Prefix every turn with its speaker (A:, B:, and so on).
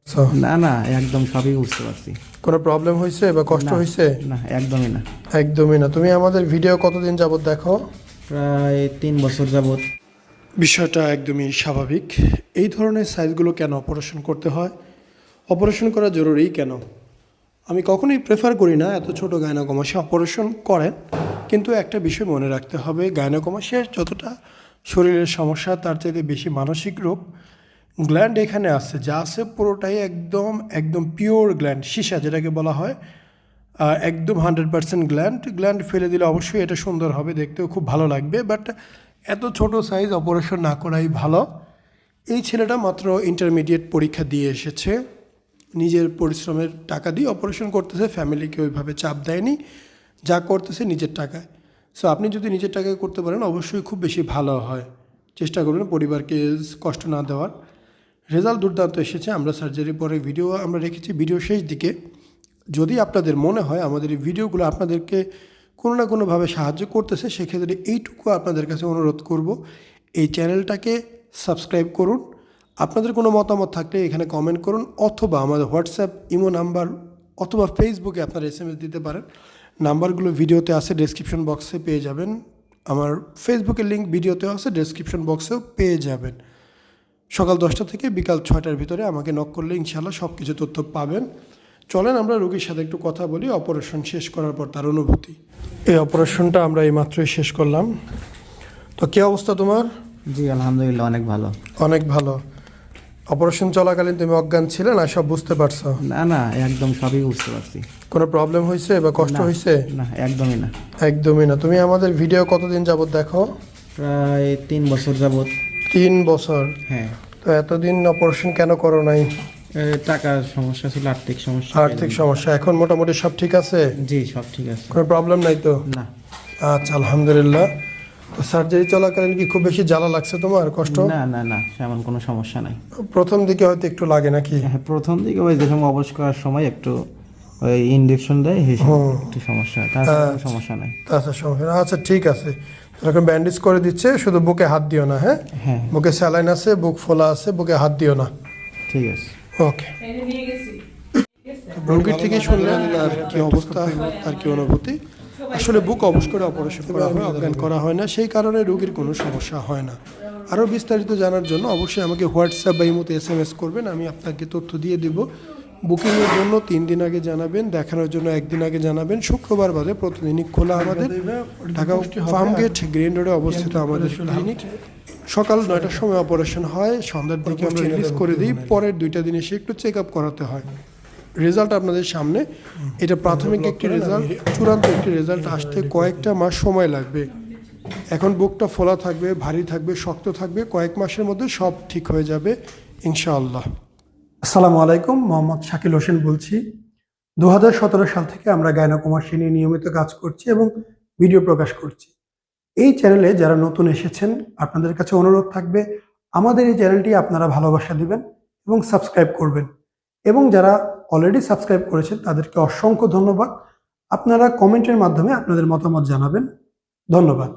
A: আচ্ছা,
B: না না একদম সবই বুঝতে পারছি।
A: কোনো প্রবলেম হয়েছে বা কষ্ট
B: না,
A: হয়েছে?
B: না একদমই না।
A: একদমই না। তুমি আমাদের ভিডিও কতদিন যাবত দেখো?
B: প্রায় 3 বছর যাবত।
A: বিষয়টা একদমই স্বাভাবিক। এই ধরনের সাইজগুলো কেন অপারেশন করতে হয়, অপারেশন করা জরুরি কেন? আমি কখনোই প্রেফার করি না এত ছোট গাইনোকমাসে অপারেশন করেন, কিন্তু একটা বিষয় মনে রাখতে হবে, গাইনোকমাসে যতটা শরীরের সমস্যা তার চাইতে বেশি মানসিক রোগ। গ্ল্যান্ড এখানে আছে, যা আছে পুরোটাই একদম একদম পিওর গ্ল্যান্ড, সীসা যেটাকে বলা হয়। একদম 100% গ্ল্যান্ড ফেলে দিলে অবশ্যই এটা সুন্দর হবে, দেখতেও খুব ভালো লাগবে, বাট এত ছোট সাইজ অপারেশন না করাই ভালো। এই ছেলেটা মাত্র ইন্টারমিডিয়েট পরীক্ষা দিয়ে এসেছে, নিজের পরিশ্রমের টাকা দিয়ে অপারেশন করতেছে, ফ্যামিলিকে ওইভাবে চাপ দেয়নি, যা করতেছে নিজের টাকায়। সো আপনি যদি নিজের টাকায় করতে পারেন অবশ্যই খুব বেশি ভালো হয়। চেষ্টা করবেন পরিবারকে কষ্ট না দেওয়ার। রেজাল্ট দুর্দান্ত এসেছে। আমরা সার্জারির পরে ভিডিও আমরা রেখেছি ভিডিও শেষ দিকে। যদি আপনাদের মনে হয় আমাদের এই ভিডিওগুলো আপনাদেরকে কোনো না কোনোভাবে সাহায্য করতেছে, সেক্ষেত্রে এইটুকু আপনাদের কাছে অনুরোধ করব, এই চ্যানেলটাকে সাবস্ক্রাইব করুন। আপনাদের কোনো মতামত থাকলে এখানে কমেন্ট করুন, অথবা আমাদের হোয়াটসঅ্যাপ, ইমো নাম্বার অথবা ফেসবুকে আপনারা SMS দিতে পারেন। নাম্বারগুলো ভিডিওতে আছে, ডেসক্রিপশন বক্সে পেয়ে যাবেন। আমার ফেসবুকের লিঙ্ক ভিডিওতেও আছে, ডেসক্রিপশন বক্সেও পেয়ে যাবেন। সকাল 10টা থেকে বিকাল 6টার ভিতরে আমাকে নক করলে ইনশাল্লাহ সব কিছু তথ্য পাবেন। চলেন আমরা রোগীর সাথে একটু কথা বলি অপারেশন শেষ করার পর তার অনুভূতি। এই অপারেশনটা আমরা এইমাত্রই শেষ করলাম। তো কী অবস্থা তোমার?
B: জি আলহামদুলিল্লাহ, অনেক ভালো।
A: অনেক ভালো। অপারেশন চলাকালীন তুমি অজ্ঞান ছিলে না? সব বুঝতে পারছো?
B: না না একদম সবই বুঝতে পারছি।
A: কোনো প্রবলেম হয়েছে বা কষ্ট
B: না,
A: হয়েছে?
B: না একদমই না।
A: একদমই না। তুমি আমাদের ভিডিও কতদিন যাবত দেখো?
B: প্রায় 3 বছর যাবত।
A: 3 বছর?
B: হ্যাঁ।
A: তো এতদিন অপারেশন কেন করো নাই?
B: টাকার সমস্যা ছিল, আর্থিক সমস্যা।
A: আর্থিক সমস্যা। এখন মোটামুটি সব ঠিক আছে?
B: জি সব ঠিক আছে।
A: কোনো প্রবলেম নাই তো?
B: না
A: আচ্ছা, আলহামদুলিল্লাহ। তো সার্জারি চলাকালীন কি খুব বেশি জ্বালা লাগছে তোমার, কষ্ট?
B: না না না এমন কোনো সমস্যা নাই।
A: প্রথম দিকে হয়তো একটু লাগে নাকি?
B: হ্যাঁ, প্রথম দিকে ওই যে সময় অবশ করার সময় একটু ওই ইনজেকশন দেয়, একটু সমস্যা হয়, তাছাড়া কোনো সমস্যা নাই।
A: আচ্ছা, সমস্যা না। আচ্ছা ঠিক আছে। এরকম ব্যান্ডেজ করে দিচ্ছে, শুধু বুকে হাত দিও না। হ্যাঁ,
B: হ্যাঁ
A: বুকে স্যালাইন আছে, বুক ফোলা আছে, বুকে হাত দিও না।
B: ঠিক আছে।
A: ওকে। রোগীর থেকে শুনলেন আর কি অবস্থা, আর কি অনুভূতি। আসলে বুক অবশ করে অপারেশন করা হয়, অজ্ঞান করা হয় না, সেই কারণে রোগীর কোনো সমস্যা হয় না। আরও বিস্তারিত জানার জন্য অবশ্যই আমাকে হোয়াটসঅ্যাপ বা ইমোতে SMS করবেন, আমি আপনাকে তথ্য দিয়ে দেব। বুকিংয়ের জন্য 3 দিন আগে জানাবেন, দেখানোর জন্য 1 দিন আগে জানাবেন। শুক্রবার বাদে প্রতিদিনই খোলা আমাদের ঢাকা ফার্মগেট গ্রিন রোডে অবস্থিত আমাদের ক্লিনিক। সকাল 9টার সময় অপারেশন হয়, সন্ধ্যার দিকে আমরা রিলিজ করে দিই। পরের 2টা দিন এসে একটু চেক আপ করাতে হয়। রেজাল্ট আপনাদের সামনে। এটা প্রাথমিক একটি রেজাল্ট, চূড়ান্ত একটি রেজাল্ট আসতে কয়েকটা মাস সময় লাগবে। এখন বুকটা ফোলা থাকবে, ভারী থাকবে, শক্ত থাকবে, কয়েক মাসের মধ্যে সব ঠিক হয়ে যাবে ইনশাআল্লাহ। আসসালামু আলাইকুম, মোহাম্মদ শাকিল হোসেন বলছি। 2017 সাল থেকে আমরা গাইনোকমাসি নিয়ে নিয়মিত কাজ করছি এবং ভিডিও প্রকাশ করছি। এই চ্যানেলে যারা নতুন এসেছেন, আপনাদের কাছে অনুরোধ থাকবে আমাদের এই চ্যানেলটি আপনারা ভালোবাসা দিবেন এবং সাবস্ক্রাইব করবেন। এবং যারা অলরেডি সাবস্ক্রাইব করেছেন তাদেরকে অসংখ্য ধন্যবাদ। আপনারা কমেন্টের মাধ্যমে আপনাদের মতামত জানাবেন। ধন্যবাদ।